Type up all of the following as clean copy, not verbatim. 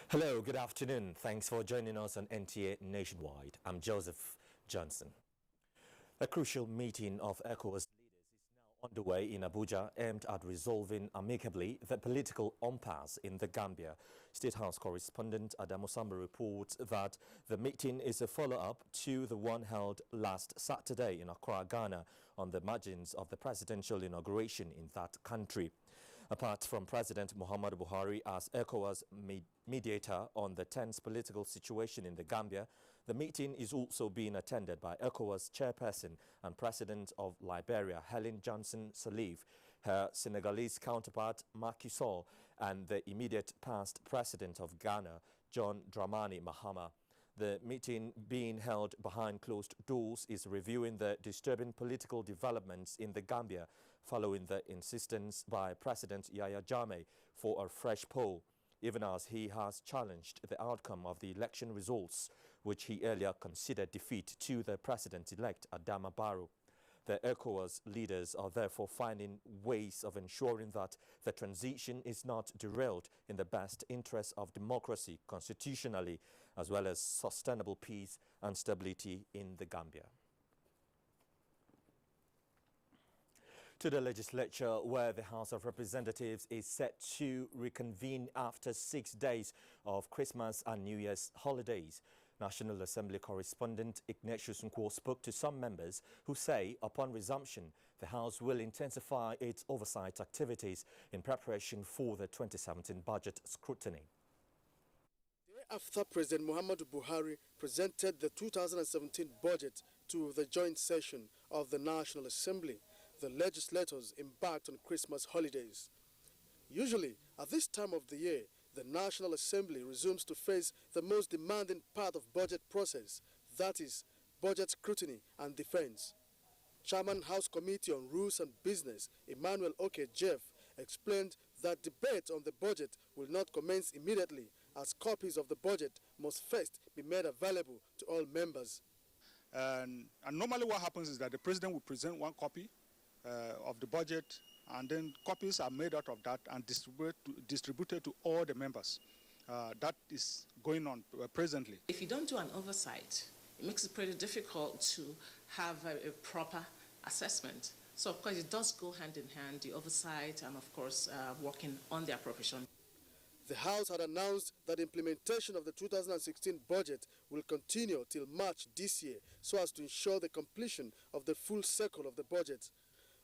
Hello, good afternoon. Thanks for joining us on NTA Nationwide. I'm Joseph Johnson. A crucial meeting of ECOWAS leaders is now underway in Abuja, aimed at resolving amicably the political impasse in the Gambia. State House correspondent Adamu Samba reports that the meeting is a follow-up to the one held last Saturday in Accra, Ghana, on the margins of the presidential inauguration in that country. Apart from President Muhammadu Buhari as ECOWAS mediator on the tense political situation in the Gambia, the meeting is also being attended by ECOWAS chairperson and president of Liberia, Helen Johnson Sirleaf, her Senegalese counterpart Macky Sall, and the immediate past president of Ghana, John Dramani Mahama. The meeting, being held behind closed doors, is reviewing the disturbing political developments in the Gambia following the insistence by President Yahya Jammeh for a fresh poll, even as he has challenged the outcome of the election results, which he earlier considered defeat to the president-elect Adama Barrow. The ECOWAS leaders are therefore finding ways of ensuring that the transition is not derailed in the best interest of democracy constitutionally, as well as sustainable peace and stability in the Gambia. To the legislature, where the House of Representatives is set to reconvene after 6 days of Christmas and New Year's holidays. National Assembly correspondent Ignatius Nkwo spoke to some members who say upon resumption, the House will intensify its oversight activities in preparation for the 2017 budget scrutiny. After President Muhammadu Buhari presented the 2017 budget to the joint session of the National Assembly, the legislators embarked on Christmas holidays. Usually, at this time of the year, the National Assembly resumes to face the most demanding part of budget process, that is, budget scrutiny and defense. Chairman House Committee on Rules and Business, Emmanuel Jeff, explained that debate on the budget will not commence immediately, as copies of the budget must first be made available to all members. And normally what happens is that the president will present one copy of the budget, and then copies are made out of that and distributed to all the members. That is going on presently. If you don't do an oversight, it makes it pretty difficult to have a proper assessment. So of course it does go hand in hand, the oversight and of course working on the appropriation. The House had announced that implementation of the 2016 budget will continue till March this year so as to ensure the completion of the full cycle of the budget.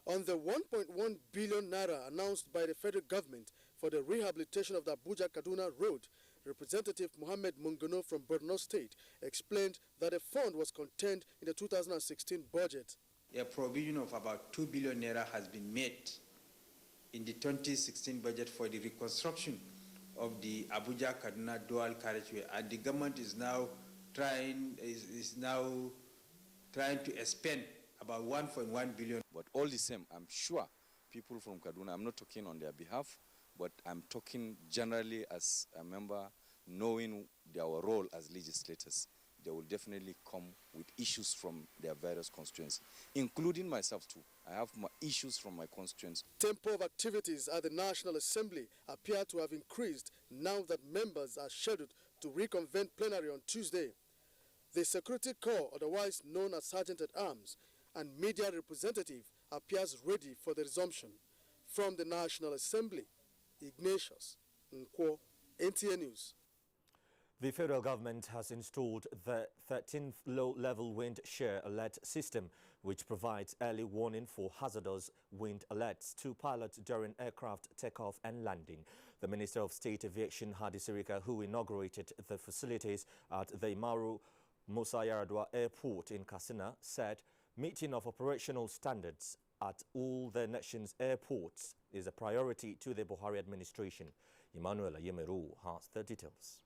On the 1.1 billion naira announced by the federal government for the rehabilitation of the Abuja-Kaduna road, Representative Mohammed Mungono from Borno State explained that a fund was contained in the 2016 budget. A provision of about 2 billion naira has been made in the 2016 budget for the reconstruction of the Abuja-Kaduna dual carriageway, and the government is now trying to expend about 1.1 billion. But all the same, I'm sure people from Kaduna, I'm not talking on their behalf, but I'm talking generally as a member, knowing their role as legislators. They will definitely come with issues from their various constituencies, including myself too. I have my issues from my constituents. Tempo of activities at the National Assembly appear to have increased now that members are scheduled to reconvene plenary on Tuesday. The Security Corps, otherwise known as Sergeant-at-Arms, and media representative appears ready for the resumption. From the National Assembly, Ignatius Nkwo, NTA News. The federal government has installed the 13th low-level wind shear alert system, which provides early warning for hazardous wind alerts to pilots during aircraft takeoff and landing. The Minister of State Aviation, Hadi Sirika, who inaugurated the facilities at the Imaru Musa Yar'Adua Airport in Katsina, said meeting of operational standards at all the nation's airports is a priority to the Buhari administration. Emmanuel Ayemeru has the details.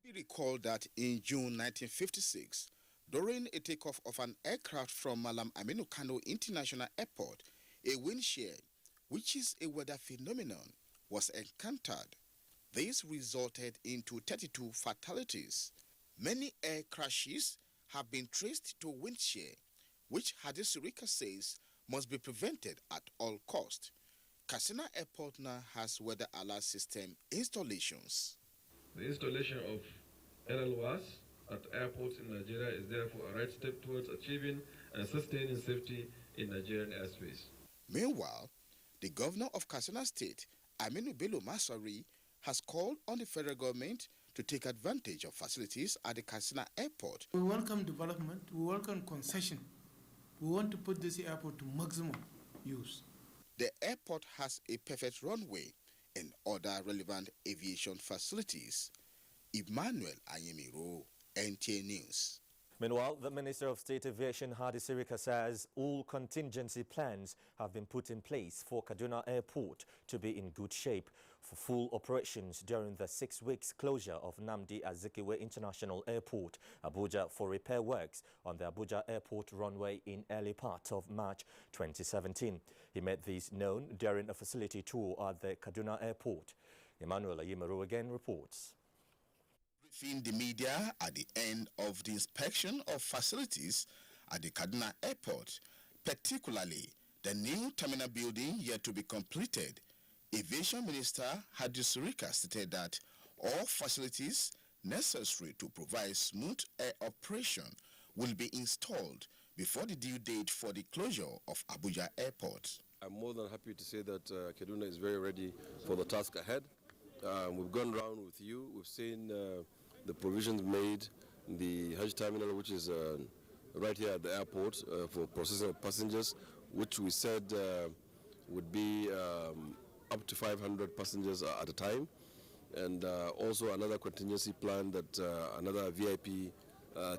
Will it be recalled that in June 1956, during a takeoff of an aircraft from Malam Aminu Kano International Airport, a wind shear, which is a weather phenomenon, was encountered. This resulted into 32 fatalities. Many air crashes have been traced to wind shear, which Hadi Sirika says must be prevented at all cost. Katsina Airport now has weather alert system installations. The installation of NLWAS at airports in Nigeria is therefore a right step towards achieving and sustaining safety in Nigerian airspace. Meanwhile, the governor of Katsina State, Aminu Bello Masari, has called on the federal government to take advantage of facilities at the Katsina airport. We welcome development, we welcome concession. We want to put this airport to maximum use. The airport has a perfect runway and other relevant aviation facilities. Emmanuel Ayemiro, NTA News. Meanwhile, the Minister of State Aviation, Hadi Sirika, says all contingency plans have been put in place for Kaduna Airport to be in good shape for full operations during the 6 weeks closure of Nnamdi Azikiwe International Airport, Abuja, for repair works on the Abuja Airport runway in early part of March 2017. He made this known during a facility tour at the Kaduna Airport. Emmanuel Ayemiro again reports. Briefing the media at the end of the inspection of facilities at the Kaduna Airport, particularly the new terminal building yet to be completed, Aviation Minister Hadi Sirika stated that all facilities necessary to provide smooth air operation will be installed before the due date for the closure of Abuja Airport. I'm more than happy to say that Kaduna is very ready for the task ahead. We've gone round with you. We've seen the provisions made in the Hajj terminal, which is right here at the airport for processing of passengers, which we said would be up to 500 passengers at a time. And also another contingency plan that another VIP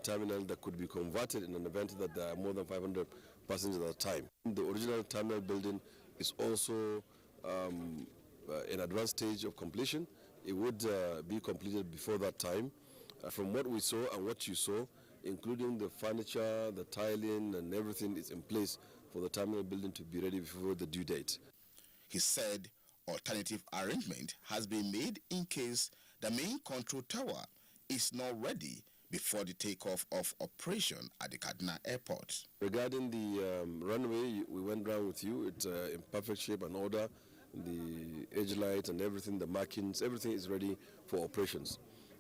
terminal that could be converted in an event that there are more than 500 passengers at a time. The original terminal building is also in advanced stage of completion. It would be completed before that time. From what we saw and what you saw, including the furniture, the tiling and everything is in place for the terminal building to be ready before the due date. He said alternative arrangement has been made in case the main control tower is not ready before the takeoff of operation at the Kaduna Airport. Regarding the runway, we went round with you. It's in perfect shape and order. The edge light and everything, the markings, everything is ready for operations.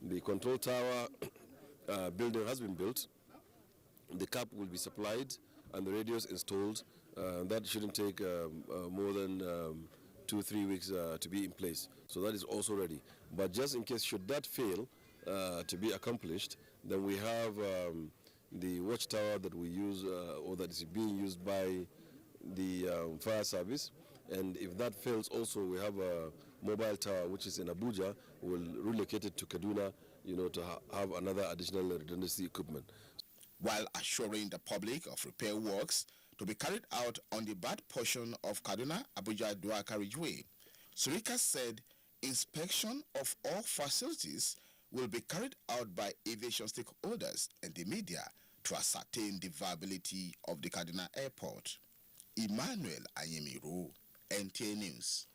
The control tower building has been built. The cap will be supplied and the radios installed. That shouldn't take more than 2-3 weeks to be in place. So that is also ready. But just in case should that fail to be accomplished, then we have the watchtower that we use or that is being used by the fire service. And if that fails also, we have a mobile tower which is in Abuja. We'll relocate it to Kaduna, to have another additional redundancy equipment. While assuring the public of repair works to be carried out on the bad portion of Kaduna-Abuja dual carriageway, Sirika said inspection of all facilities will be carried out by aviation stakeholders and the media to ascertain the viability of the Kaduna Airport. Emmanuel Ayemiro, NTA News.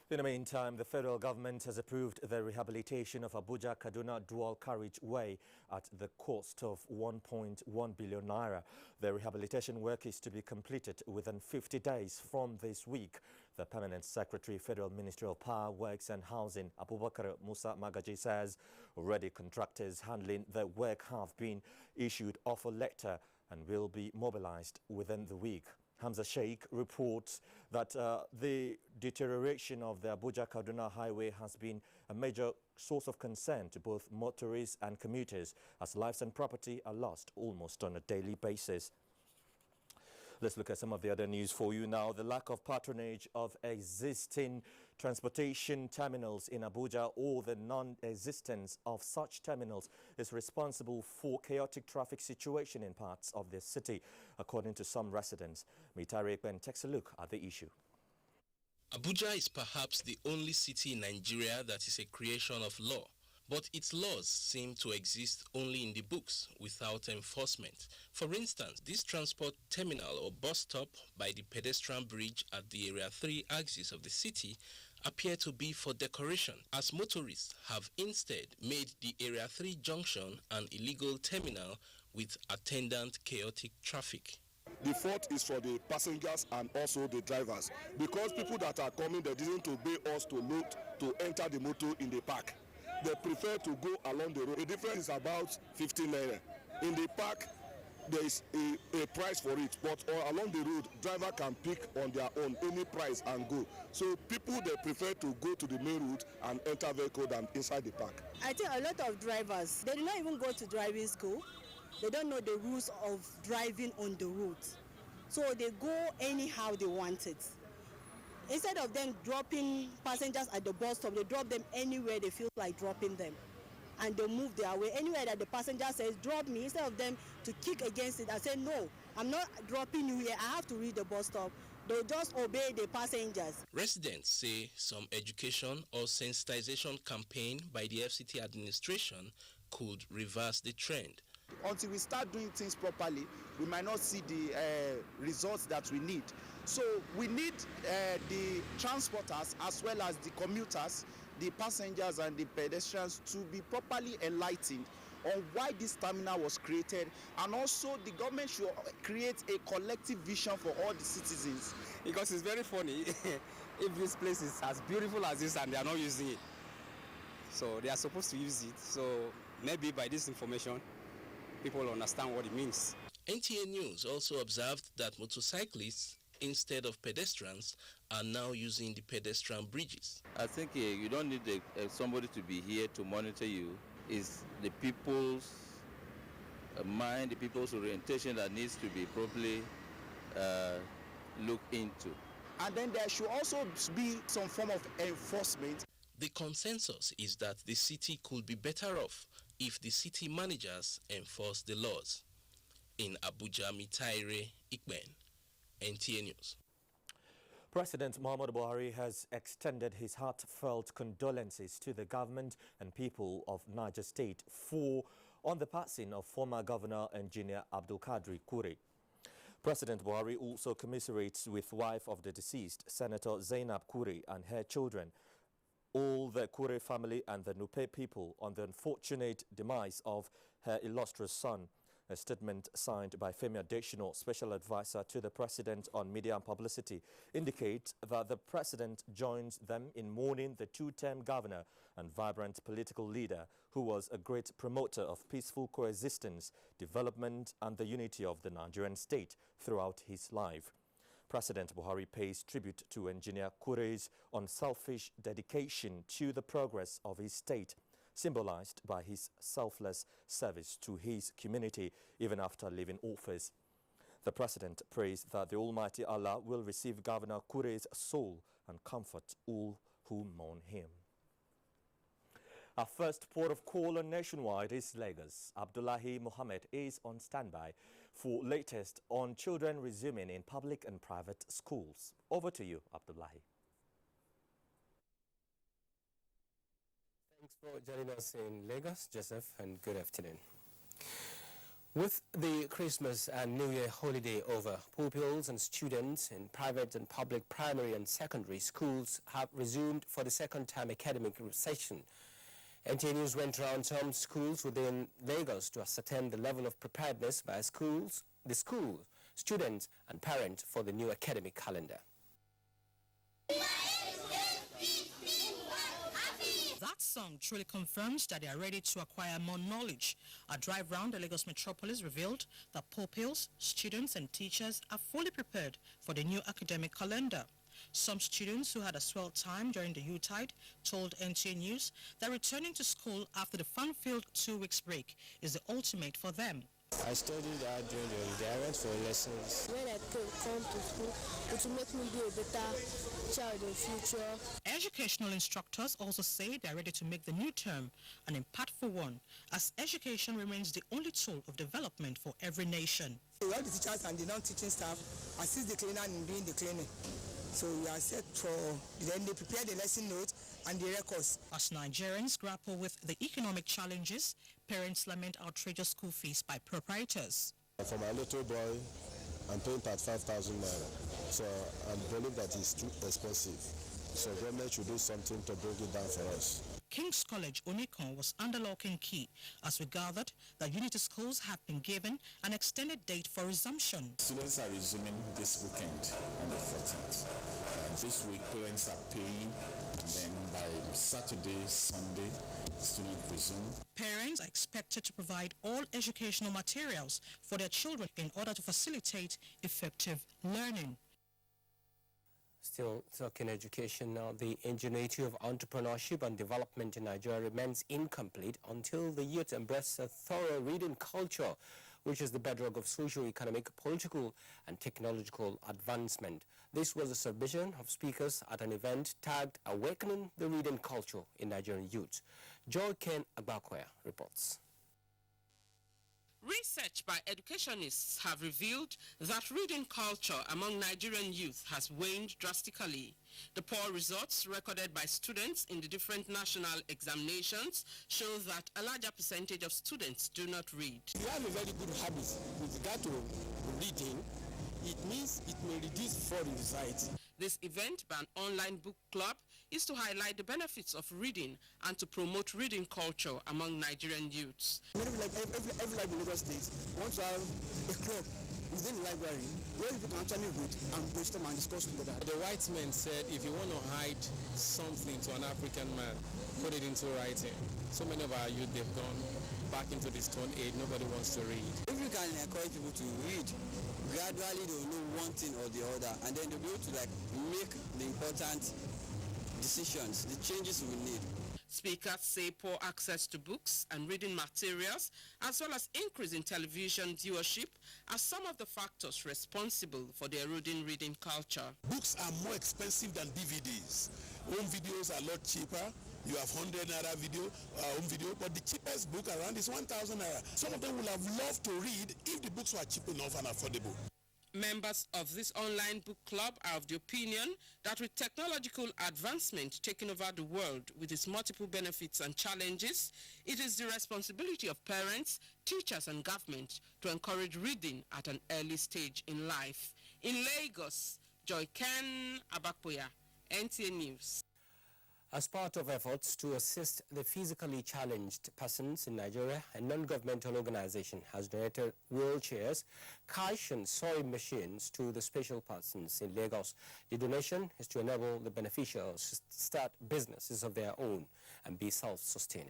In the meantime, the federal government has approved the rehabilitation of Abuja-Kaduna dual carriageway at the cost of 1.1 billion naira. The rehabilitation work is to be completed within 50 days from this week. The Permanent Secretary, Federal Ministry of Power, Works and Housing, Abubakar Musa Magaji, says already contractors handling the work have been issued offer letter and will be mobilized within the week. Hamza Sheikh reports that the deterioration of the Abuja-Kaduna highway has been a major source of concern to both motorists and commuters, as lives and property are lost almost on a daily basis. Let's look at some of the other news for you now. The lack of patronage of existing transportation terminals in Abuja or the non-existence of such terminals is responsible for chaotic traffic situation in parts of the city, according to some residents. Mitari Ekben takes a look at the issue. Abuja is perhaps the only city in Nigeria that is a creation of law. But its laws seem to exist only in the books without enforcement. For instance, this transport terminal or bus stop by the pedestrian bridge at the Area 3 axis of the city appear to be for decoration, as motorists have instead made the Area 3 junction an illegal terminal with attendant chaotic traffic. The fault is for the passengers and also the drivers, because people that are coming, they didn't obey us to enter the motor in the park. they prefer to go along the road. The difference is about 15 naira. In the park, there is a price for it, but along the road, driver can pick on their own any price and go. So people, they prefer to go to the main route and enter vehicle than inside the park. I think a lot of drivers, they do not even go to driving school. They don't know the rules of driving on the road. So they go anyhow they want it. Instead of them dropping passengers at the bus stop, they drop them anywhere they feel like dropping them. And they move their way. Anywhere that the passenger says, drop me, instead of them to kick against it and say, no, I'm not dropping you here, I have to reach the bus stop. They'll just obey the passengers. Residents say some education or sensitization campaign by the FCT administration could reverse the trend. Until we start doing things properly, we might not see the results that we need. So we need the transporters as well as the commuters, the passengers and the pedestrians to be properly enlightened on why this terminal was created, and also the government should create a collective vision for all the citizens. Because it's very funny if this place is as beautiful as this and they are not using it. So they are supposed to use it. So maybe by this information, people will understand what it means. NTA News also observed that motorcyclists, instead of pedestrians, are now using the pedestrian bridges. I think you don't need somebody to be here to monitor you. It's the people's mind, the people's orientation that needs to be properly looked into. And then there should also be some form of enforcement. The consensus is that the city could be better off if the city managers enforce the laws. In Abuja, Mitaire Ikben, NTA News. President Muhammadu Buhari has extended his heartfelt condolences to the government and people of Niger State on the passing of former Governor Engineer Abdul Kadri Kure. President Buhari also commiserates with wife of the deceased, Senator Zainab Kure, and her children, all the Kure family and the Nupe people, on the unfortunate demise of her illustrious son. A statement signed by Femi Adesina, Special Advisor to the President on Media and Publicity, indicates that the President joins them in mourning the two-term governor and vibrant political leader who was a great promoter of peaceful coexistence, development and the unity of the Nigerian state throughout his life. President Buhari pays tribute to Engineer Kure's unselfish dedication to the progress of his state, symbolized by his selfless service to his community even after leaving office. The President prays that the Almighty Allah will receive Governor Kure's soul and comfort all who mourn him. Our first port of call on Nationwide is Lagos. Abdullahi Mohammed is on standby for latest on children resuming in public and private schools. Over to you, Abdullahi. Thanks for joining us in Lagos, Joseph, and good afternoon. With the Christmas and New Year holiday over, pupils and students in private and public primary and secondary schools have resumed for the second-term academic session. NTA News went around some schools within Lagos to ascertain the level of preparedness by the school, students and parents for the new academic calendar. That song truly confirms that they are ready to acquire more knowledge. A drive round the Lagos metropolis revealed that pupils, students and teachers are fully prepared for the new academic calendar. Some students who had a swell time during the Yuletide told NTA News that returning to school after the fun-filled 2 weeks break is the ultimate for them. I studied hard during the holiday. I went for lessons. When I come to school, it will make me be a better child in the future. Educational instructors also say they are ready to make the new term an impactful one, as education remains the only tool of development for every nation. All the teachers and the non-teaching staff assist the cleaner in doing the cleaning. So we are set for, then they prepare the lesson notes and the records. As Nigerians grapple with the economic challenges, parents lament outrageous school fees by proprietors. For my little boy, I'm paying 5,000 naira. So I believe that it's too expensive. So government should do something to bring it down for us. King's College, Onikon, was under lock and key as we gathered that Unity schools have been given an extended date for resumption. Students are resuming this weekend on the 14th. This week, parents are paying, and then by Saturday, Sunday, students resume. Parents are expected to provide all educational materials for their children in order to facilitate effective learning. Still talking education now, the ingenuity of entrepreneurship and development in Nigeria remains incomplete until the youth embrace a thorough reading culture, which is the bedrock of socio-economic, political and technological advancement. This was a submission of speakers at an event tagged Awakening the Reading Culture in Nigerian Youth. Joy Ken Agbakwaya reports. Research by educationists have revealed that reading culture among Nigerian youth has waned drastically. The poor results recorded by students in the different national examinations show that a larger percentage of students do not read. If you have a very good habit with regard to reading, it means it may reduce fraud in society. This event by an online book club is to highlight the benefits of reading and to promote reading culture among Nigerian youths. Every library in Lagos State wants to have a club within the library where people can actually read and brainstorm and discuss together. The white man said if you want to hide something to an African man, put it into writing. So many of our youth, they've gone back into the Stone Age. Nobody wants to read. If you can encourage people to read, gradually they will know one thing or the other, and then they'll be able to make the important decisions, the changes we need. Speakers say poor access to books and reading materials, as well as increase in television viewership, are some of the factors responsible for the eroding reading culture. Books are more expensive than DVDs. Home videos are a lot cheaper. You have 100 naira video, home video, but the cheapest book around is 1,000 naira. Some of them would have loved to read if the books were cheap enough and affordable. Members of this online book club are of the opinion that with technological advancement taking over the world with its multiple benefits and challenges, it is the responsibility of parents, teachers and government to encourage reading at an early stage in life. In Lagos, Joy Ken Agbakwaya, NTA News. As part of efforts to assist the physically challenged persons in Nigeria, a non-governmental organization has donated wheelchairs, cash and sewing machines to the special persons in Lagos. The donation is to enable the beneficiaries to start businesses of their own and be self-sustaining.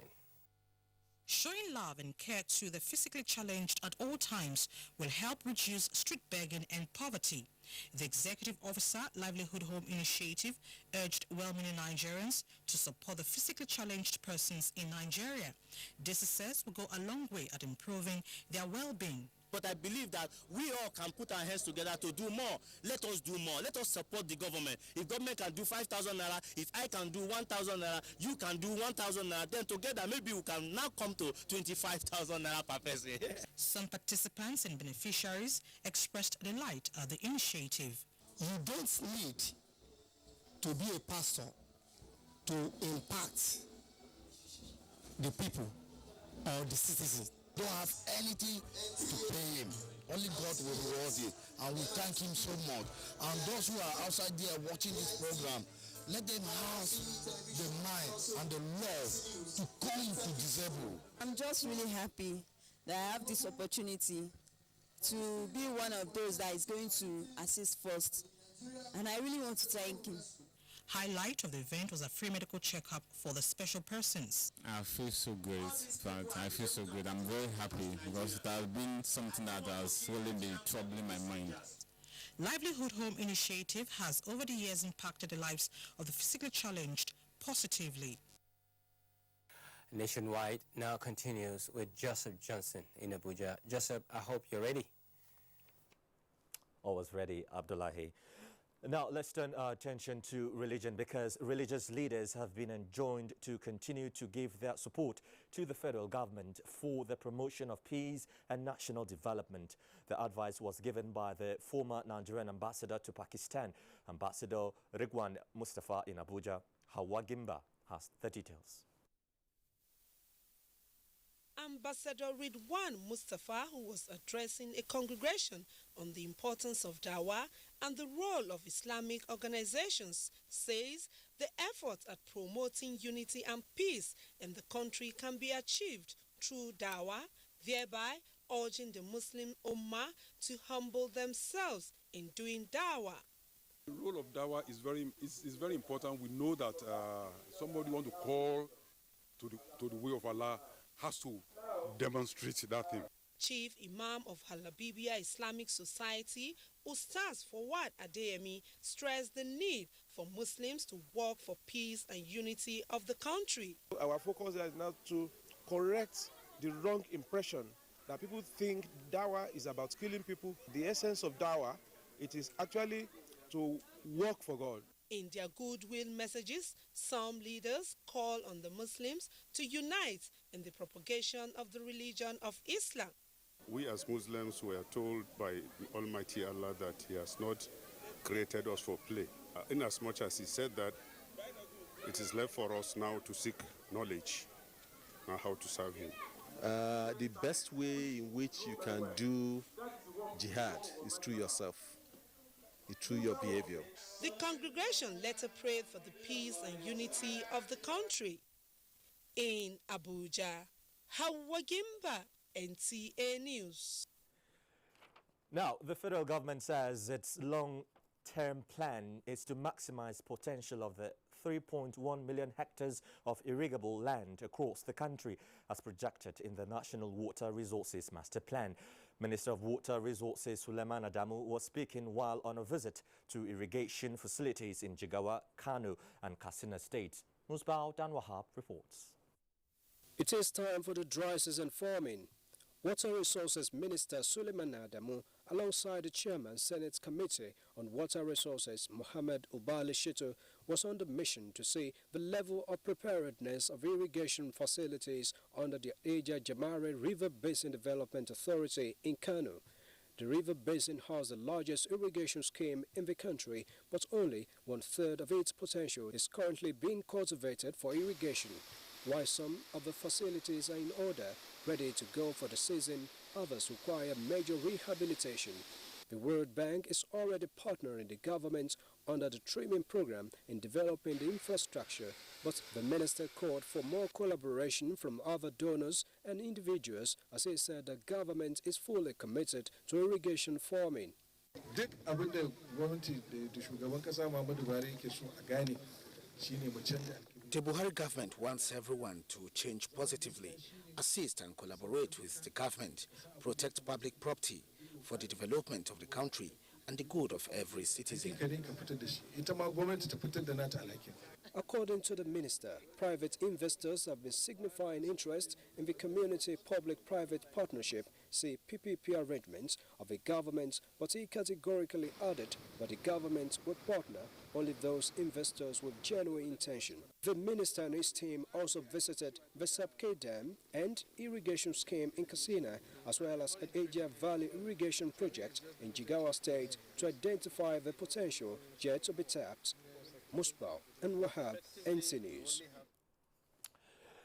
Showing love and care to the physically challenged at all times will help reduce street begging and poverty. The Executive Officer, Livelihood Home Initiative, urged well-meaning Nigerians to support the physically challenged persons in Nigeria. This, he says, will go a long way at improving their well-being. But I believe that we all can put our hands together to do more. Let us do more. Let us support the government. If government can do 5,000 naira, if I can do 1,000 naira, you can do 1,000 naira, then together maybe we can now come to 25,000 naira per person. Some participants and beneficiaries expressed delight at the initiative. You don't need to be a pastor to impact the people or the citizens. Don't have anything to pay him. Only God will reward you. And we thank him so much. And those who are outside there watching this program, let them have the mind and the love to come to disabled. I'm just really happy that I have this opportunity to be one of those that is going to assist first. And I really want to thank him. Highlight of the event was a free medical checkup for the special persons. I feel so great. I feel so good. I'm very happy because it has been something that has really been troubling my mind. Livelihood Home Initiative has over the years impacted the lives of the physically challenged positively. Nationwide now continues with Joseph Johnson in Abuja. Joseph, I hope you're ready. Always ready, Abdullahi. Now, let's turn our attention to religion because religious leaders have been enjoined to continue to give their support to the federal government for the promotion of peace and national development. The advice was given by the former Nigerian ambassador to Pakistan, Ambassador Ridwan Mustafa in Abuja. Hawa Gimba has the details. Ambassador Ridwan Mustafa, who was addressing a congregation on the importance of dawah and the role of Islamic organizations, says the effort at promoting unity and peace in the country can be achieved through dawah, thereby urging the Muslim Ummah to humble themselves in doing dawah. The role of dawah is very important. We know that somebody want to call to the way of Allah has to demonstrate that thing. Chief Imam of Halabibia Islamic Society, Ustaz Fawad Adeyemi, stressed the need for Muslims to work for peace and unity of the country. Our focus is now to correct the wrong impression that people think dawah is about killing people. The essence of dawah, it is actually to work for God. In their goodwill messages, some leaders call on the Muslims to unite in the propagation of the religion of Islam. We as Muslims were told by Almighty Allah that He has not created us for play. Inasmuch as He said that, it is left for us now to seek knowledge on how to serve Him. The best way in which you can do jihad is through yourself, through your behavior. The congregation later prayed for the peace and unity of the country. In Abuja, Hawa Gimba, NTA News. Now, the federal government says its long-term plan is to maximize potential of the 3.1 million hectares of irrigable land across the country as projected in the National Water Resources Master Plan. Minister of Water Resources Suleiman Adamu was speaking while on a visit to irrigation facilities in Jigawa, Kano and Katsina states. Musbao Danwahab reports. It is time for the dry season farming. Water Resources Minister Suleiman Adamu, alongside the Chairman Senate Committee on Water Resources, Mohammed Ubali Shito, was on the mission to see the level of preparedness of irrigation facilities under the Aja Jamare River Basin Development Authority in Kano. The river basin has the largest irrigation scheme in the country, but only 1/3 of its potential is currently being cultivated for irrigation. While some of the facilities are in order, ready to go for the season, others require major rehabilitation. The World Bank is already partnering the government under the trimming program in developing the infrastructure, but the minister called for more collaboration from other donors and individuals, as he said the government is fully committed to irrigation farming. Duk abin da gwamnati da shugaban kasa Muhammadu Buhari yake so a gane shine mu canja. The Buhari government wants everyone to change positively, assist and collaborate with the government, protect public property for the development of the country and the good of every citizen. According to the minister, private investors have been signifying interest in the community public-private partnership, say PPP arrangements of the government, but he categorically added that the government would partner only those investors with genuine intention. The minister and his team also visited the Sapke Dam and irrigation scheme in Katsina, as well as an Aja Valley irrigation project in Jigawa State to identify the potential yet to be tapped. Musbao and Wahab, NC News.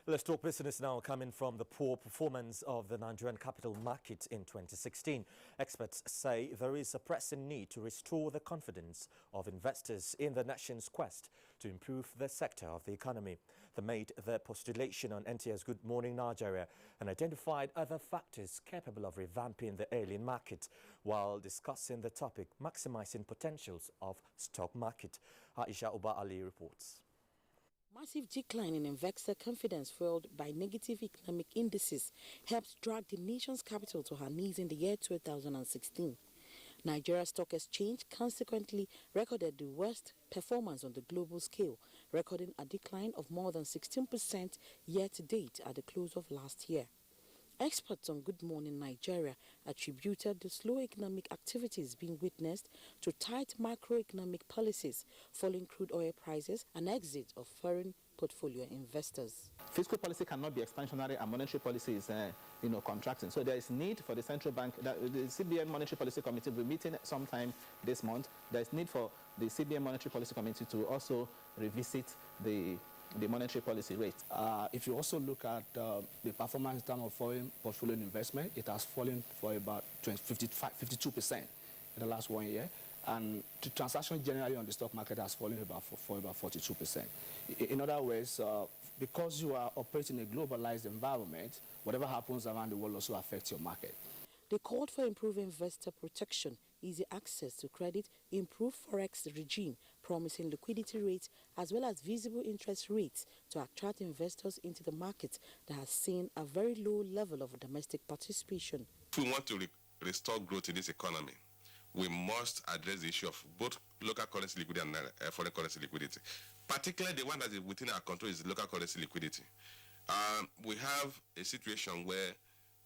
Let's talk business now, coming from the poor performance of the Nigerian capital market in 2016. Experts say there is a pressing need to restore the confidence of investors in the nation's quest to improve the sector of the economy. They made their postulation on NTS Good Morning Nigeria and identified other factors capable of revamping the alien market while discussing the topic maximizing potentials of stock market. Aisha Uba Ali reports. Massive decline in investor confidence fueled by negative economic indices helped drag the nation's capital to her knees in the year 2016. Nigeria Stock Exchange consequently recorded the worst performance on the global scale, recording a decline of more than 16% year-to-date at the close of last year. Experts on Good Morning Nigeria attributed the slow economic activities being witnessed to tight macroeconomic policies, falling crude oil prices, and exit of foreign portfolio investors. Fiscal policy cannot be expansionary and monetary policy is contracting. So there is need for the central bank, the CBN Monetary Policy Committee will be meeting sometime this month. There is need for the CBN Monetary Policy Committee to also revisit the the monetary policy rate. If you also look at the performance in terms of foreign portfolio investment, it has fallen for about 52% in the last 1 year. And the transaction generally on the stock market has fallen for about 42%. In other words, because you are operating in a globalized environment, whatever happens around the world also affects your market. They called for improved investor protection, easy access to credit, improved forex regime, promising liquidity rates, as well as visible interest rates to attract investors into the market that has seen a very low level of domestic participation. If we want to restore growth in this economy, we must address the issue of both local currency liquidity and foreign currency liquidity. Particularly the one that is within our control is local currency liquidity. We have a situation where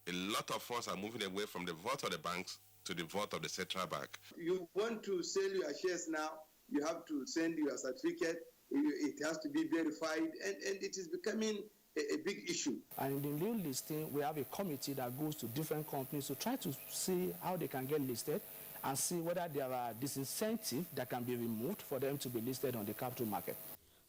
a lot of funds are moving away from the vault of the banks to the vault of the central bank. You want to sell your shares now, you have to send your certificate, it has to be verified, and it is becoming a big issue. And in the new listing, we have a committee that goes to different companies to try to see how they can get listed and see whether there are disincentives that can be removed for them to be listed on the capital market.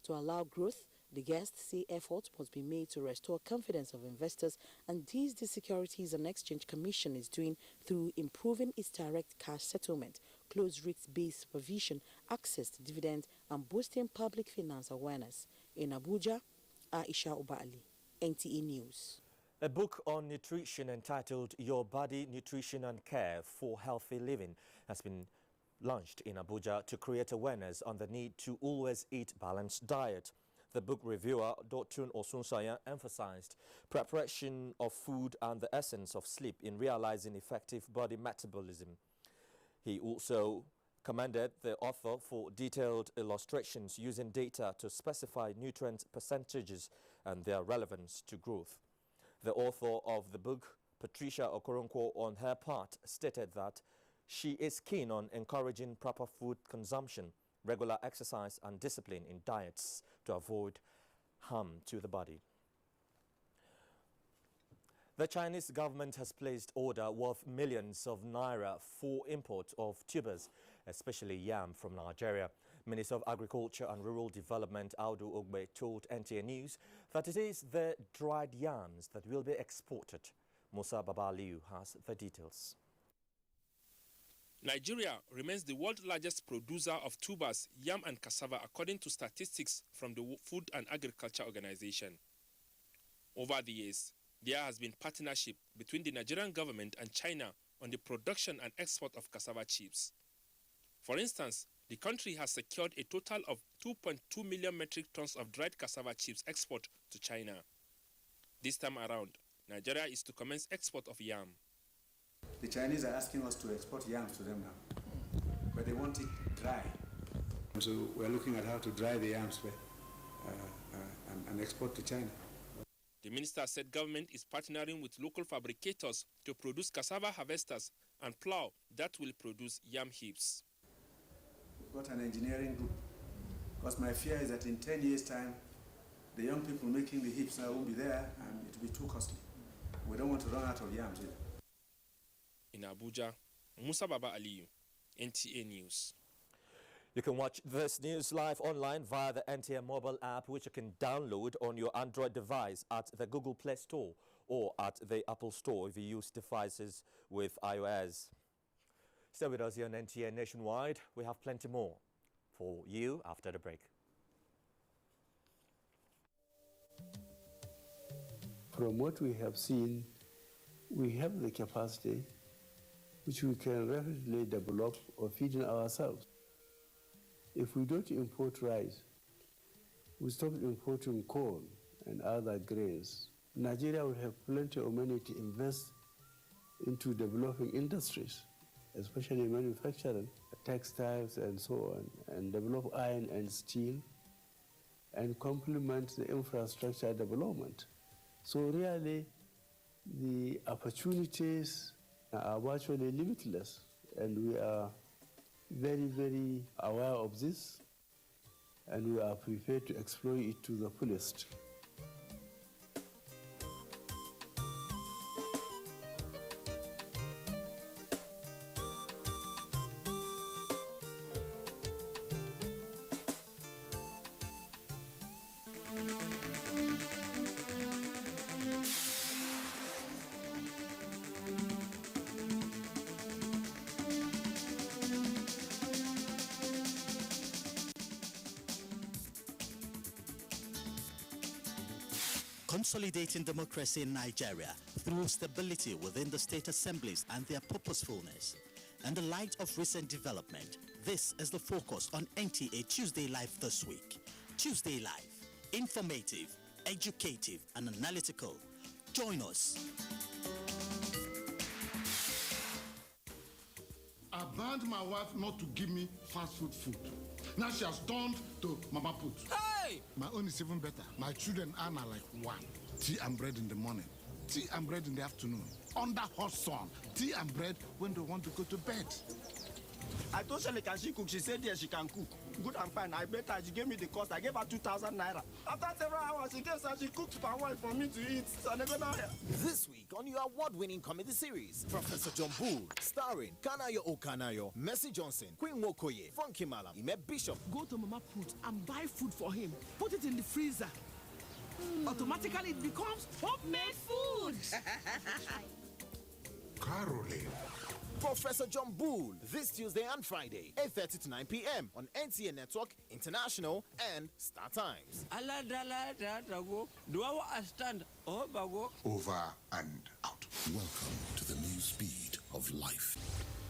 To allow growth, the guests say efforts must be made to restore confidence of investors, and this the Securities and Exchange Commission is doing through improving its direct cash settlement, close risk-based supervision, access to dividends, and boosting public finance awareness. In Abuja, Aisha Ubali, NTA News. A book on nutrition entitled Your Body, Nutrition and Care for Healthy Living has been launched in Abuja to create awareness on the need to always eat balanced diet. The book reviewer, Dotun Osunsanya, emphasized preparation of food and the essence of sleep in realizing effective body metabolism. He also commended the author for detailed illustrations using data to specify nutrient percentages and their relevance to growth. The author of the book, Patricia Okoronkwo, on her part, stated that she is keen on encouraging proper food consumption, regular exercise and discipline in diets to avoid harm to the body. The Chinese government has placed order worth millions of naira for import of tubers, especially yam from Nigeria. Minister of Agriculture and Rural Development Audu Ogbe told NTA News that it is the dried yams that will be exported. Musa Babaliu has the details. Nigeria remains the world's largest producer of tubers, yam and cassava, according to statistics from the Food and Agriculture Organization. Over the years, there has been partnership between the Nigerian government and China on the production and export of cassava chips. For instance, the country has secured a total of 2.2 million metric tons of dried cassava chips export to China. This time around, Nigeria is to commence export of yam. The Chinese are asking us to export yams to them now, but they want it dry. So we're looking at how to dry the yams and export to China. The minister said government is partnering with local fabricators to produce cassava harvesters and plow that will produce yam heaps. We've got an engineering group, because my fear is that in 10 years' time, the young people making the heaps now won't be there and it will be too costly. We don't want to run out of yams either. In Abuja, Musa Baba Aliyu, NTA News. You can watch this news live online via the NTA mobile app, which you can download on your Android device at the Google Play Store or at the Apple Store if you use devices with iOS. Stay with us here on NTA Nationwide. We have plenty more for you after the break. From what we have seen, we have the capacity which we can rapidly develop or feed in ourselves. If we don't import rice, we stop importing corn and other grains, Nigeria will have plenty of money to invest into developing industries, especially manufacturing, textiles and so on, and develop iron and steel, and complement the infrastructure development. So really, the opportunities are virtually limitless, and we are very, very aware of this, and we are prepared to exploit it to the fullest. consolidating democracy in Nigeria through stability within the state assemblies and their purposefulness. In the light of recent development, this is the focus on NTA Tuesday Live this week. Tuesday Live, informative, educative, and analytical. Join us. I banned my wife not to give me fast food. Now she has turned to Mama Put. Hey! My own is even better. My children are like one. Tea and bread in the morning. Tea and bread in the afternoon. Under hot sun. Tea and bread when they want to go to bed. I told Shelly, can she cook? She said yes, she can cook. Good and fine. I bet her. She gave me the cost. I gave her 2,000 naira. After several hours, she cooked palm oil for me to eat. So I never know. This week on your award-winning comedy series, Professor John Bull, starring Kanayo Okanayo, Mercy Johnson, Queen Wokoye, Funky Malam, Ime Bishop. Go to Mama Put and buy food for him. Put it in the freezer. Automatically it becomes homemade food. Caroline. Professor John Bull, this Tuesday and Friday, 8:30 to 9 p.m. on NTA Network, International, and Star Times. Over and out. Welcome to the new speed of life.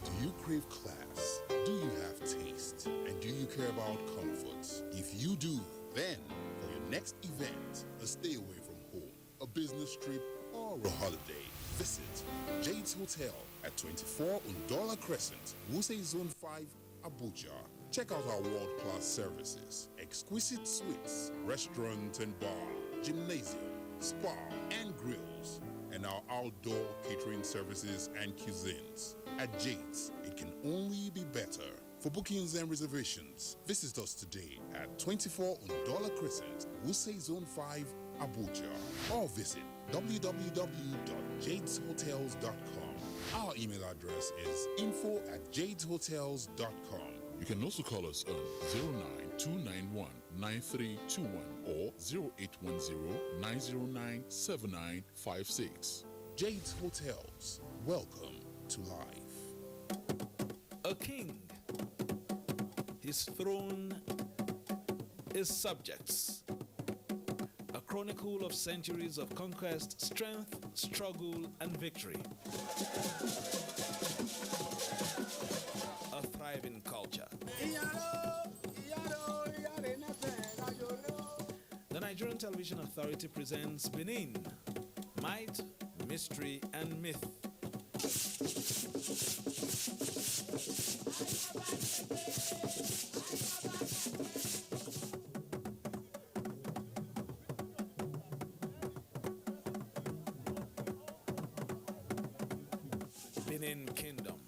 Do you crave class? Do you have taste? And do you care about comforts? If you do, then for your next event, a stay away from home, a business trip, or a holiday, visit Jade's Hotel at 24 Undola Crescent, Wuse Zone 5, Abuja. Check out our world-class services, exquisite suites, restaurant and bar, gymnasium, spa and grills, and our outdoor catering services and cuisines. At Jade's, it can only be better. For bookings and reservations, visit us today at 24 Undola Crescent, Wuse Zone 5, Abuja, or visit www.jadeshotels.com. Our email address is info@jadeshotels.com. You can also call us on 09291-9321 or 0810-909-7956. Jade's Hotels. Welcome to life. A king, his throne, his subjects. A chronicle of centuries of conquest, strength, struggle, and victory. A thriving culture. The Nigerian Television Authority presents Benin, Might, Mystery, and Myth. Benin Kingdom,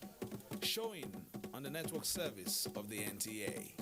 showing on the network service of the NTA.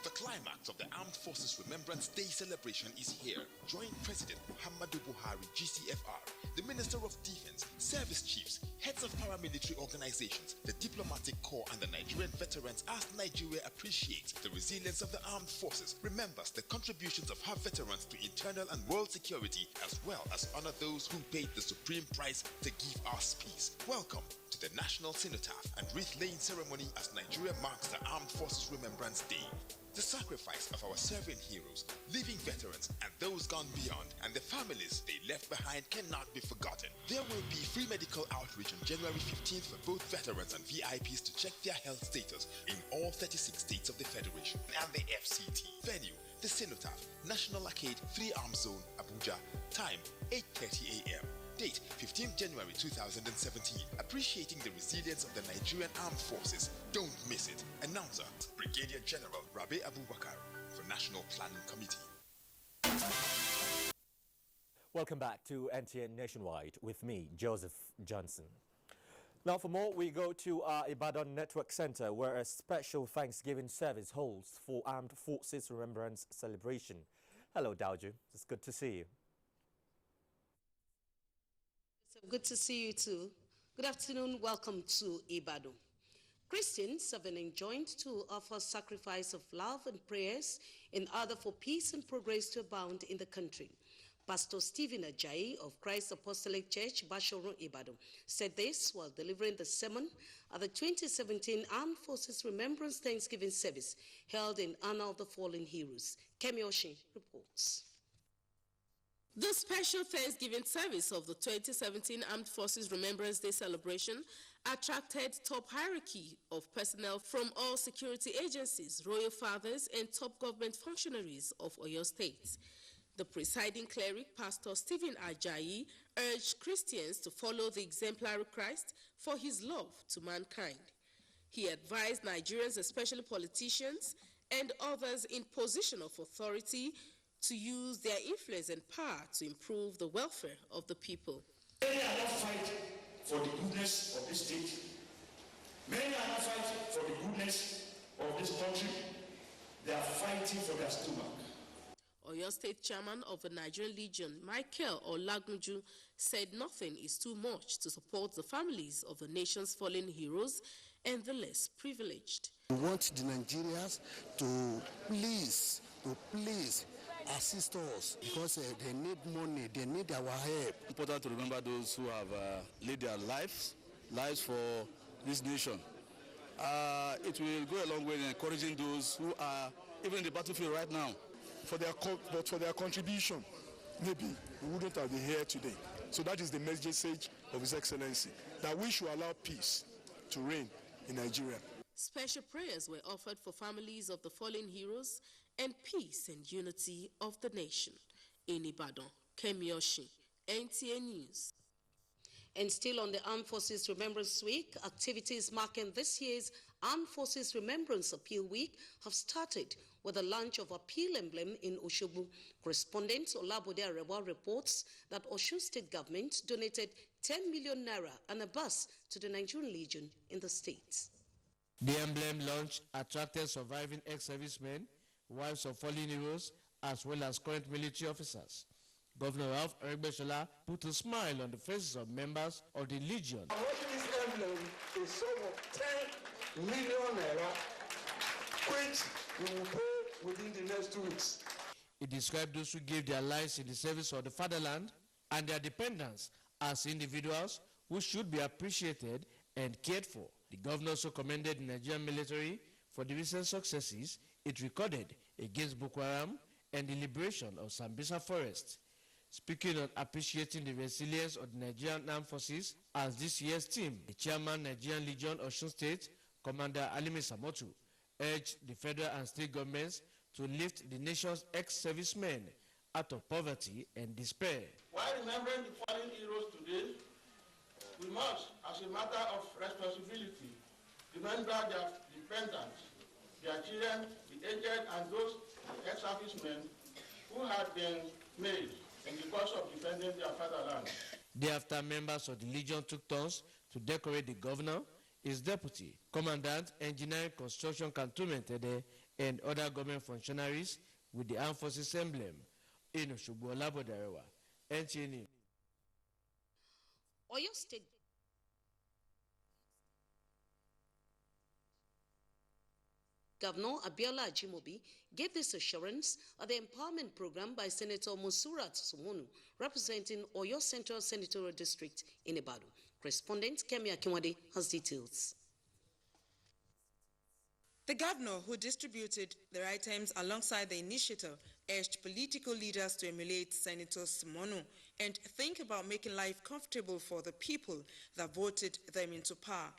The climax of the Armed Forces Remembrance Day celebration is here. Join President Muhammadu Buhari, GCFR, the Minister of Defense, service chiefs, heads of paramilitary organizations, the diplomatic corps, and the Nigerian veterans as Nigeria appreciates the resilience of the armed forces, remembers the contributions of her veterans to internal and world security, as well as honor those who paid the supreme price to give us peace. Welcome to the National Cenotaph and wreath-laying ceremony as Nigeria marks the Armed Forces Remembrance Day. The sacrifice of our serving heroes, living veterans, and those gone beyond, and the families they left behind cannot be forgotten. There will be free medical outreach on January 15th for both veterans and VIPs to check their health status in all 36 states of the Federation and the FCT. Venue, the Cenotaph, National Arcade, 3 Arms Zone, Abuja. Time, 8:30 a.m. Date, 15th January 2017. Appreciating the resilience of the Nigerian Armed Forces. Don't miss it. Announcer, Brigadier General Rabe Abubakar for National Planning Committee. Welcome back to NTN Nationwide with me, Joseph Johnson. Now for more, we go to our Ibadan Network Center where a special Thanksgiving service holds for Armed Forces Remembrance Celebration. Hello, Dauju. It's good to see you. Good to see you too. Good afternoon. Welcome to Ibadan. Christians have been enjoined to offer sacrifice of love and prayers in order for peace and progress to abound in the country. Pastor Stephen Ajayi of Christ Apostolic Church, Bashorun, Ibadan, said this while delivering the sermon at the 2017 Armed Forces Remembrance Thanksgiving service held in honor of the fallen heroes. Kemi Oshin reports. The special Thanksgiving service of the 2017 Armed Forces Remembrance Day celebration attracted top hierarchy of personnel from all security agencies, royal fathers, and top government functionaries of Oyo State. The presiding cleric, Pastor Stephen Ajayi, urged Christians to follow the exemplary Christ for his love to mankind. He advised Nigerians, especially politicians and others in position of authority, to use their influence and power to improve the welfare of the people. Many are not fighting for the goodness of this state. Many are not fighting for the goodness of this country. They are fighting for their stomach. Oyo State Chairman of the Nigerian Legion, Michael Olagunju, said nothing is too much to support the families of the nation's fallen heroes and the less privileged. We want the Nigerians to please assist us because they need money, they need our help. Important to remember those who have laid their lives for this nation. It will go a long way in encouraging those who are even in the battlefield right now. But for their contribution, maybe we wouldn't have been here today. So that is the message of His Excellency, that we should allow peace to reign in Nigeria. Special prayers were offered for families of the fallen heroes and peace and unity of the nation. In Ibadan, Kemi Oshin, NTA News. And still on the Armed Forces Remembrance Week, activities marking this year's Armed Forces Remembrance Appeal Week have started with the launch of Appeal Emblem in Oshobu. Correspondent Olabode Arewa reports that Osun State government donated 10 million naira and a bus to the Nigerian Legion in the state. The emblem launch attracted surviving ex-servicemen, wives of fallen heroes, as well as current military officers. Governor Ralph Eregbesola put a smile on the faces of members of the Legion. Awarding this emblem is sum of 10 million naira, which we will pay within the next 2 weeks. He described those who gave their lives in the service of the fatherland and their dependents as individuals who should be appreciated and cared for. The governor also commended the Nigerian military for the recent successes it recorded against Boko Haram and the liberation of Sambisa Forest. Speaking on appreciating the resilience of the Nigerian Armed Forces as this year's team, the chairman Nigerian Legion Osun State, Commander Alimi Samotu, urged the federal and state governments to lift the nation's ex-servicemen out of poverty and despair. While remembering the fallen heroes today, we must, as a matter of responsibility, remember their dependents, their children, the aged, and those ex-servicemen who had been made in the course of defending their fatherland. Thereafter, members of the Legion took turns to decorate the governor, his deputy, commandant, engineering, construction, cantonment, and other government functionaries with the Armed Forces emblem. In Oshobu, Olabode Arewa, NTA News. Oyo State Governor Abiola Ajimobi gave this assurance at the empowerment program by Senator Monsurat Sumonu, representing Oyo Central Senatorial District in Ibadan. Correspondent Kemi Akinwade has details. The governor, who distributed the items alongside the initiator, urged political leaders to emulate Senator Sumonu and think about making life comfortable for the people that voted them into power.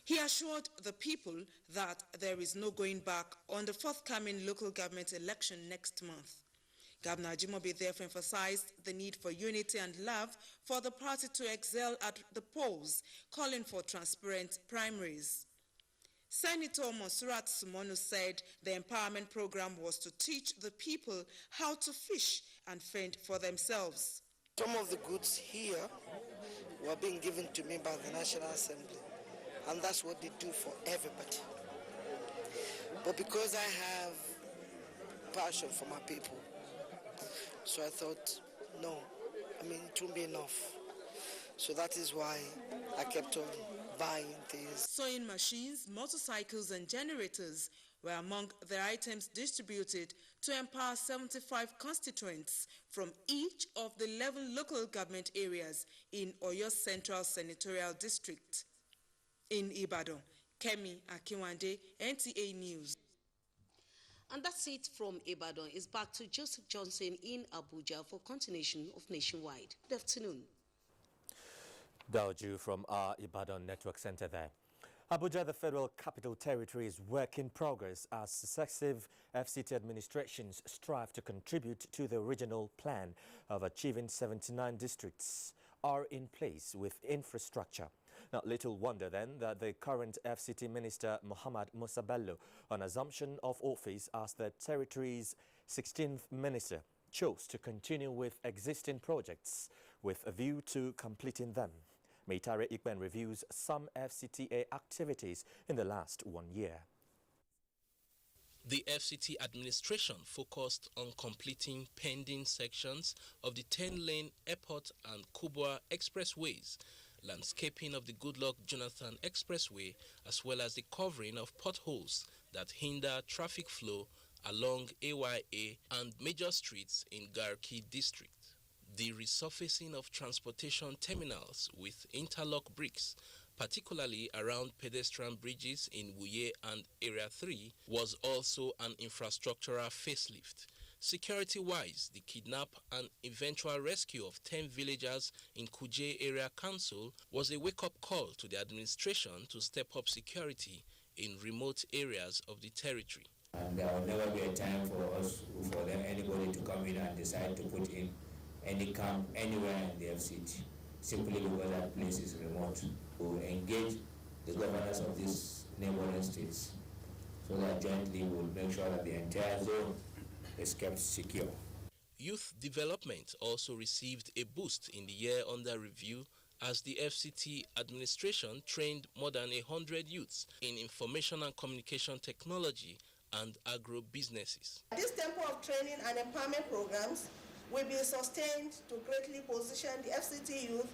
He assured the people that there is no going back on the forthcoming local government election next month. Governor Ajimobi therefore emphasized the need for unity and love for the party to excel at the polls, calling for transparent primaries. Senator Monsurat Sumonu said the empowerment program was to teach the people how to fish and fend for themselves. Some of the goods here were being given to me by the National Assembly, and that's what they do for everybody. But because I have passion for my people, so I thought, no, it won't be enough. So that is why I kept on buying things. Sewing machines, motorcycles and generators were among the items distributed to empower 75 constituents from each of the 11 local government areas in Oyo Central Senatorial District. In Ibadan, Kemi Akinwande, NTA News. And that's it from Ibadan. It's back to Joseph Johnson in Abuja for continuation of Nationwide. Good afternoon. Daoju from our Ibadan Network Center there. Abuja, the Federal Capital Territory, is work in progress as successive FCT administrations strive to contribute to the original plan of achieving 79 districts are in place with infrastructure. Not little wonder then that the current FCT Minister Muhammad Musa Bello, on assumption of office as the territory's 16th minister, chose to continue with existing projects with a view to completing them. Meitare Ikben reviews some FCTA activities in the last 1 year. The FCT administration focused on completing pending sections of the 10-lane Airport and Kubwa expressways, landscaping of the Goodluck Jonathan Expressway, as well as the covering of potholes that hinder traffic flow along AYA and major streets in Garki district. The resurfacing of transportation terminals with interlock bricks, particularly around pedestrian bridges in Wuye and Area 3, was also an infrastructural facelift. Security-wise, the kidnap and eventual rescue of 10 villagers in Kuje Area Council was a wake-up call to the administration to step up security in remote areas of the territory. And there will never be a time for anybody to come in and decide to put in any camp anywhere in the FCT, simply because that place is remote. We will engage the governors of these neighboring states so that jointly we will make sure that the entire zone is kept secure. Youth development also received a boost in the year under review as the FCT administration trained more than 100 youths in information and communication technology and agro-businesses. This tempo of training and empowerment programs will be sustained to greatly position the FCT youth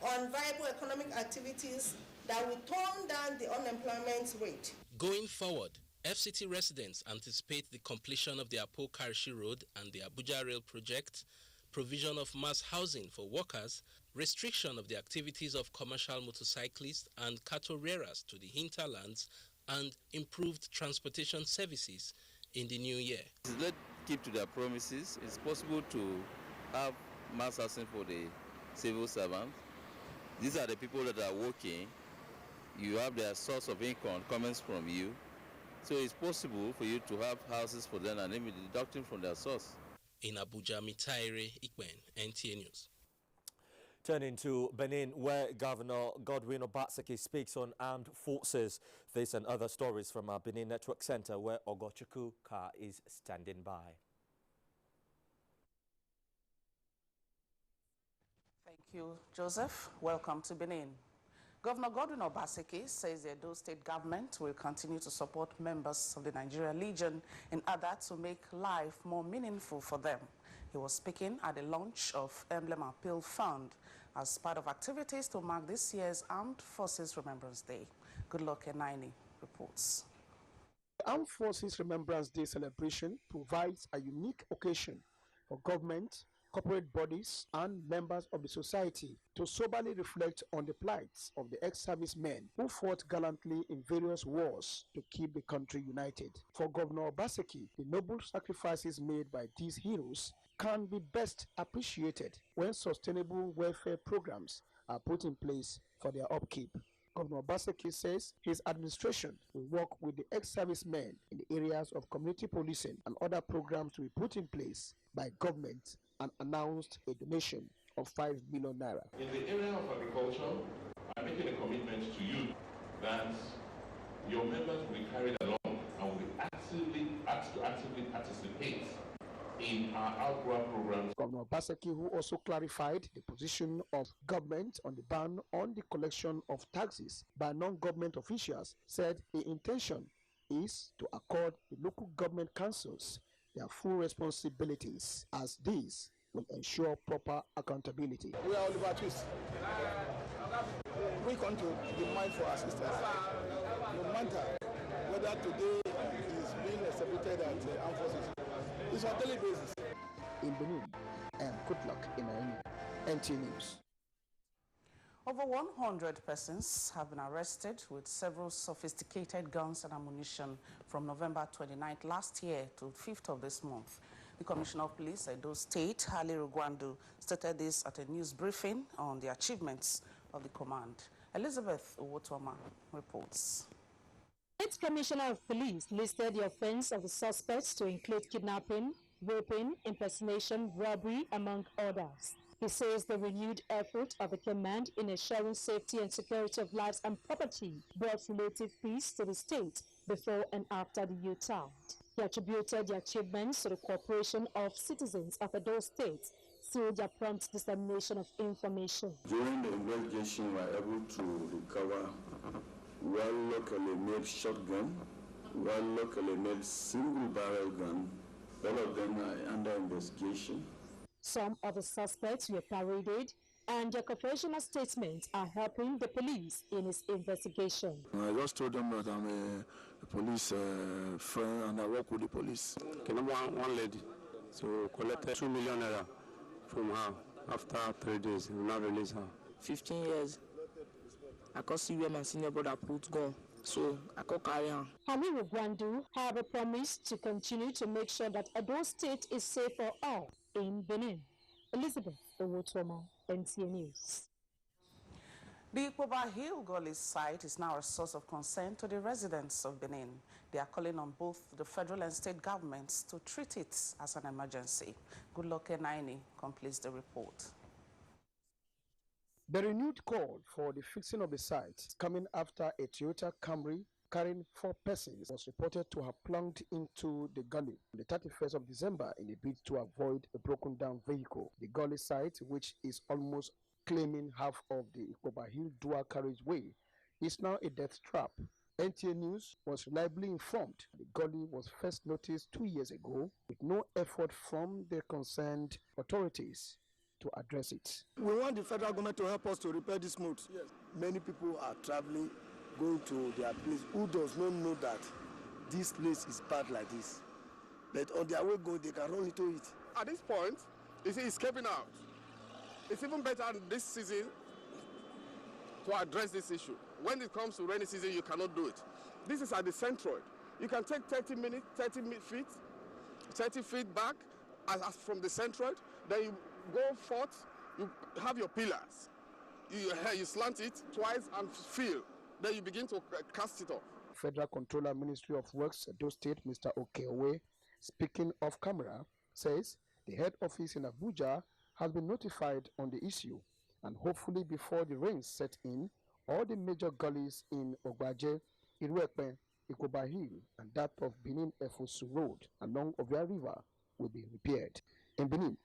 on viable economic activities that will tone down the unemployment rate. Going forward, FCT residents anticipate the completion of the Apo-Karishi Road and the Abuja Rail project, provision of mass housing for workers, restriction of the activities of commercial motorcyclists and cattle rearers to the hinterlands, and improved transportation services in the new year. Let's keep to their promises. It's possible to have mass housing for the civil servants. These are the people that are working. You have their source of income coming from you. So it's possible for you to have houses for them and maybe deducting from their source. In Abuja, Meitare Ikben, NTA News. Turning to Benin, where Governor Godwin Obaseki speaks on armed forces. This and other stories from our Benin Network Center, where Ogochukwu Ka is standing by. Thank you, Joseph. Welcome to Benin. Governor Godwin Obaseki says the Edo State government will continue to support members of the Nigerian Legion in order to make life more meaningful for them. He was speaking at the launch of Emblem Appeal Fund as part of activities to mark this year's Armed Forces Remembrance Day. Goodluck Enaini reports. The Armed Forces Remembrance Day celebration provides a unique occasion for government, corporate bodies, and members of the society to soberly reflect on the plights of the ex-servicemen who fought gallantly in various wars to keep the country united. For Governor Obaseki, the noble sacrifices made by these heroes can be best appreciated when sustainable welfare programs are put in place for their upkeep. Governor Obaseki says his administration will work with the ex-servicemen in the areas of community policing and other programs to be put in place by government, and announced a donation of 5 million naira. In the area of agriculture, I'm making a commitment to you that your members will be carried along and will be actively participate in our outdoor programs. Governor Obaseki, who also clarified the position of government on the ban on the collection of taxes by non-government officials, said the intention is to accord the local government councils their full responsibilities, as these will ensure proper accountability. We are Oliver Twist. We come to demand for assistance, no matter whether that today is being celebrated at Armed Forces. It's on a daily basis. In Benin, and good luck in NT News. Over 100 persons have been arrested with several sophisticated guns and ammunition from November 29th last year to 5th of this month. The Commissioner of Police, Edo State, Ali Rugwandu, stated this at a news briefing on the achievements of the command. Elizabeth Owotoma reports. State Commissioner of Police listed the offense of the suspects to include kidnapping, raping, impersonation, robbery, among others. He says the renewed effort of the command in ensuring safety and security of lives and property brought relative peace to the state before and after the U-turn. He attributed the achievements to the cooperation of citizens of Edo State through their prompt dissemination of information. During the investigation, we were able to recover one locally made shotgun, one locally made single barrel gun. All of them are under investigation. Some of the suspects were paraded, and their confessional statements are helping the police in its investigation. I just told them that I'm a police friend and I work with the police. Okay, number one lady, so collected 2 million naira from her after 3 days. We will not release her. 15 years. I could see where my senior brother put gun, so I could carry her. Ali Rugwandu have a promise to continue to make sure that Edo State is safe for all in Benin. Elizabeth Owotoma, NTA News. The Ikpoba Hill Gully site is now a source of concern to the residents of Benin. They are calling on both the federal and state governments to treat it as an emergency. Goodluck Enaini completes the report. The renewed call for the fixing of the site is coming after a Toyota Camry carrying 4 persons was reported to have plunged into the gully on the 31st of December in a bid to avoid a broken down vehicle. The gully site, which is almost claiming half of the Ikpoba Hill dual carriageway, is now a death trap. NTA News was reliably informed the gully was first noticed 2 years ago with no effort from the concerned authorities to address it. We want the federal government to help us to repair this moat. Yes. Many people are traveling, going to their place, who does not know that this place is bad like this. But on their way going, they can run into it. At this point, you see, it's escaping out. It's even better this season to address this issue. When it comes to rainy season, you cannot do it. This is at the centroid. You can take 30 feet back as from the centroid, then you go forth, you have your pillars. You slant it twice and fill. Then you begin to cast it off. Federal Controller, Ministry of Works, Edo State, Mr. Okeowe, speaking off camera, says the head office in Abuja has been notified on the issue, and hopefully before the rains set in, all the major gullies in Ogbaje, Iruepe, Ikpoba Hill, and that of Benin Efosu Road along Ovia River will be repaired. In Benin,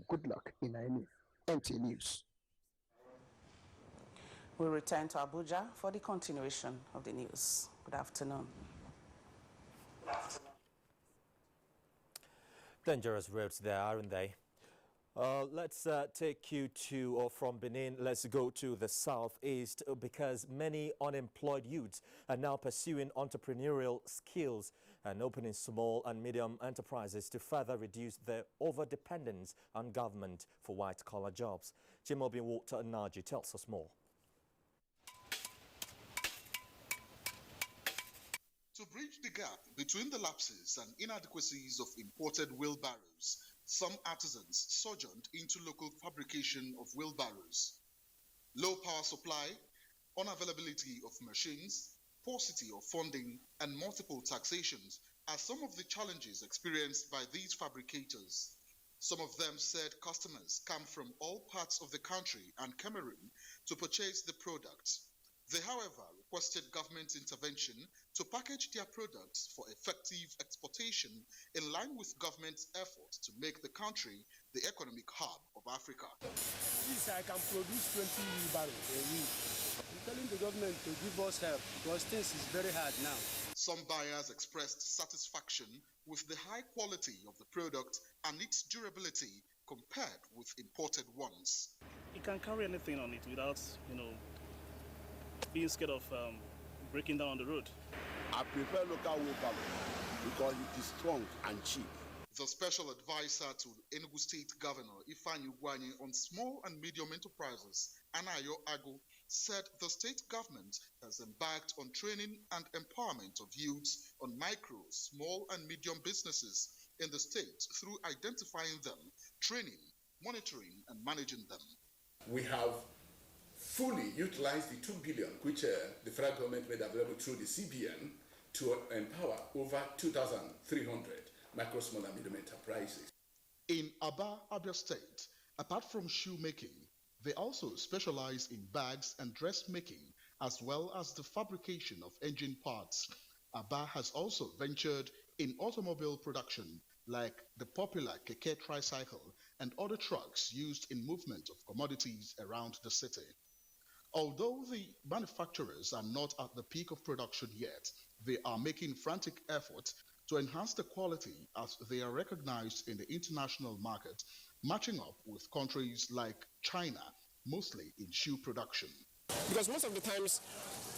good luck in Naini. NTA News. We'll return to Abuja for the continuation of the news. Good afternoon. Dangerous roads there, aren't they? Let's take you to, or from Benin, let's go to the southeast, because many unemployed youths are now pursuing entrepreneurial skills and opening small and medium enterprises to further reduce their over-dependence on government for white-collar jobs. Jimobi Walter Naji tells us more. To bridge the gap between the lapses and inadequacies of imported wheelbarrows, some artisans sojourned into local fabrication of wheelbarrows. Low power supply, unavailability of machines, paucity of funding, and multiple taxations are some of the challenges experienced by these fabricators. Some of them said customers come from all parts of the country and Cameroon to purchase the products. They, however, requested government intervention to package their products for effective exportation in line with government's efforts to make the country the economic hub of Africa. This I can produce 20 wheelbarrows a week. I'm telling the government to give us help because things is very hard now. Some buyers expressed satisfaction with the high quality of the product and its durability compared with imported ones. You can carry anything on it without, being scared of breaking down on the road. I prefer local wheelbarrow because it is strong and cheap. The special advisor to Enugu State Governor Ifeanyi Ugwuanyi on small and medium enterprises, Anayo Agu, said the state government has embarked on training and empowerment of youths on micro, small and medium businesses in the state through identifying them, training, monitoring and managing them. We have fully utilized the 2 billion which the federal government made available through the CBN to empower over 2,300 micro, small and medium enterprises. In Aba, Abia State, apart from shoemaking, they also specialize in bags and dressmaking, as well as the fabrication of engine parts. Aba has also ventured in automobile production, like the popular Keke tricycle and other trucks used in movement of commodities around the city. Although the manufacturers are not at the peak of production yet, they are making frantic efforts to enhance the quality as they are recognized in the international market, matching up with countries like China, mostly in shoe production. Because most of the times,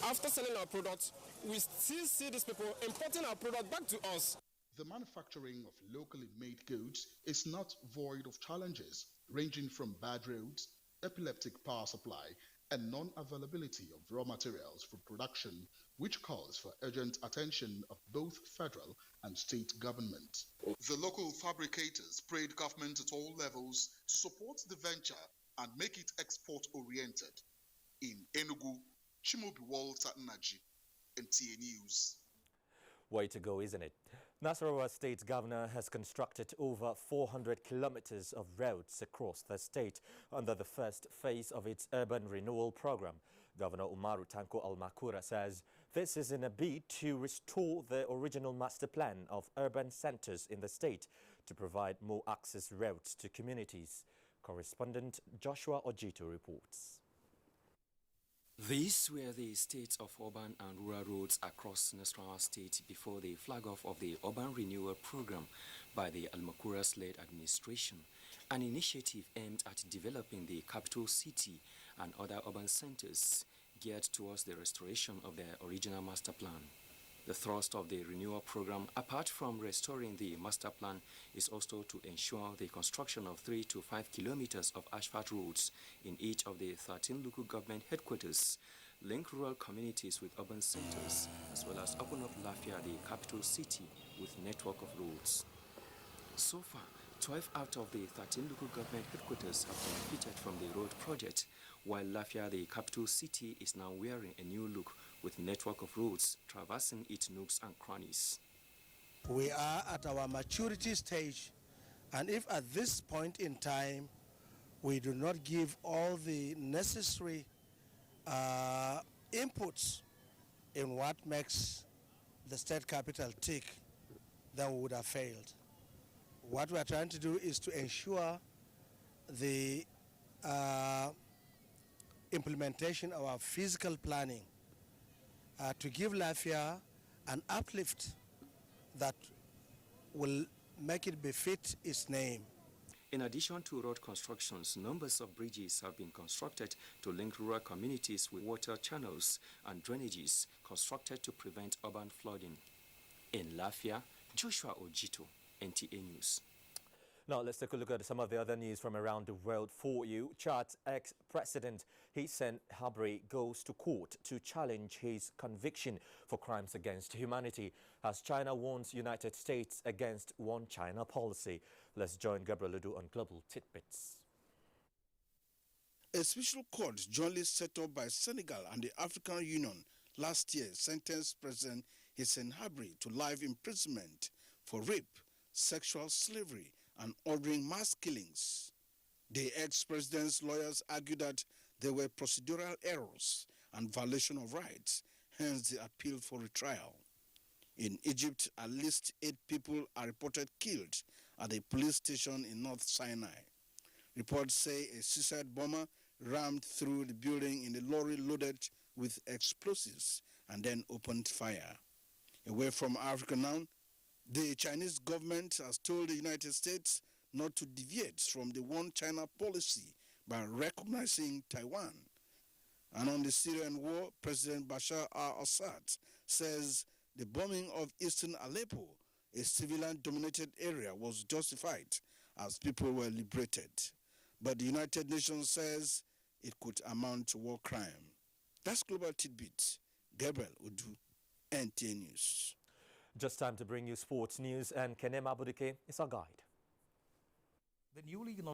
after selling our products, we still see these people importing our product back to us. The manufacturing of locally made goods is not void of challenges, ranging from bad roads, epileptic power supply, and non-availability of raw materials for production, which calls for urgent attention of both federal and state government. The local fabricators prayed government at all levels to support the venture and make it export-oriented. In Enugu, Chimobi Walter Naji, NTA News. Way to go, isn't it? Nasarawa State Governor has constructed over 400 kilometers of roads across the state under the first phase of its urban renewal program. Governor Umaru Tanko Almakura says this is in a bid to restore the original master plan of urban centers in the state to provide more access roads to communities. Correspondent Joshua Ojito reports. These were the states of urban and rural roads across Nasarawa State before the flag-off of the Urban Renewal Program by the Almakura-led administration, an initiative aimed at developing the capital city and other urban centers geared towards the restoration of their original master plan. The thrust of the renewal program, apart from restoring the master plan, is also to ensure the construction of 3 to 5 kilometers of asphalt roads in each of the 13 local government headquarters, link rural communities with urban centers, as well as open up Lafia, the capital city, with network of roads. So far, 12 out of the 13 local government headquarters have benefited from the road project, while Lafia, the capital city, is now wearing a new look with network of roads traversing its nooks and crannies. We are at our maturity stage, and if at this point in time we do not give all the necessary inputs in what makes the state capital tick, then we would have failed. What we are trying to do is to ensure the implementation of our physical planning to give Lafia an uplift that will make it befit its name. In addition to road constructions, numbers of bridges have been constructed to link rural communities with water channels and drainages constructed to prevent urban flooding. In Lafia, Joshua Ojito, NTA News. Now let's take a look at some of the other news from around the world for you. Chad's ex-president Hissène Habré goes to court to challenge his conviction for crimes against humanity as China warns United States against one China policy. Let's join Gabriel Ludu on Global Tidbits. A special court jointly set up by Senegal and the African Union last year sentenced President Hissène Habré to life imprisonment for rape, sexual slavery, and ordering mass killings. The ex-president's lawyers argued that there were procedural errors and violation of rights, hence the appeal for retrial. In Egypt, at least 8 people are reported killed at a police station in North Sinai. Reports say a suicide bomber rammed through the building in a lorry loaded with explosives and then opened fire. Away from Africa now, the Chinese government has told the United States not to deviate from the one China policy by recognizing Taiwan. And on the Syrian war, President Bashar al-Assad says the bombing of eastern Aleppo, a civilian-dominated area, was justified as people were liberated. But the United Nations says it could amount to war crime. That's Global Tidbits. Gabriel Udu, NTA News. Just time to bring you sports news, and Kenem Abudike is our guide. The newly